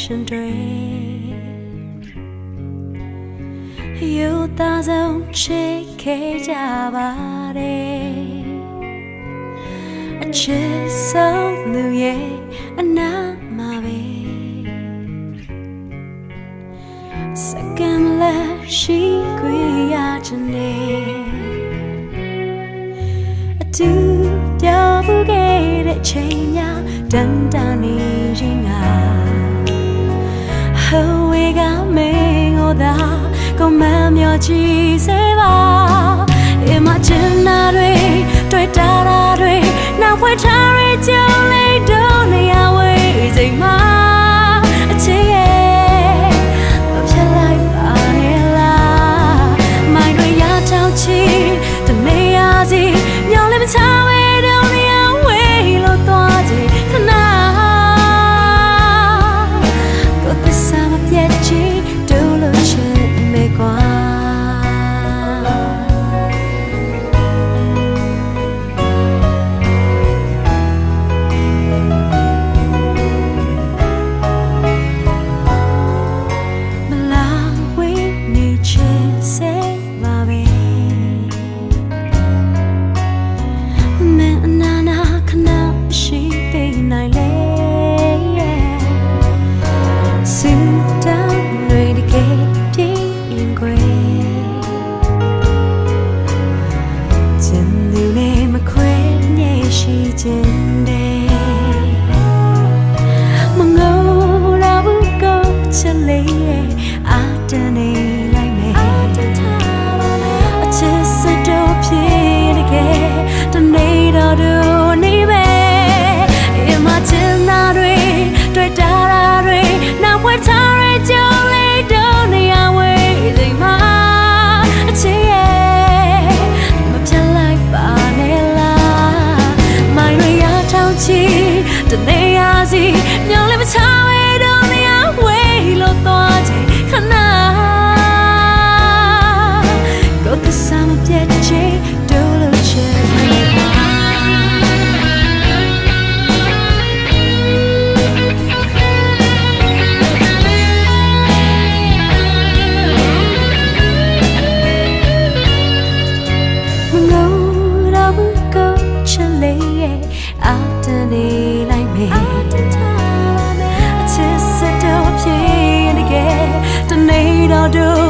ရှင်တွေယူသားဆုံးချစ်ခဲ့ကြပါတယ်အချစ်ဆုံးလူရဲ့အနာမှာပဲစကံလက်ရှိခွေရချင်တယ်အတူပြောဖို့ခဲ့တဲ့ချိန်များတန်တန်နေရင်ငါဟိုဝေကမင်းကိုသာကိုမမျောကြည့်စေပါအမချင်နာတွေတွေ့တာတွေနောက်ဖွယ်ထားရကြလေတော့နေရဝေးချိန်မှာအချစ်ရဲ့မဖြစ်လိုက်ပါနဲ့လားမိုင်းတွေရချောင်းချီတနေရစီမျောလည်းမချဝေးတော့နေရဝေးလို့သွားကြည့်ခဏကိုသစ္စာမပြတ်ချီဒူလို့ချင်မေကွာတနေရစီညောင်လည်းမချဝဲတော့နေရဝေးလို့သွားကြည့်ခဏကိုသစ္စာမပြတ်ချေဒူလို့ချင်do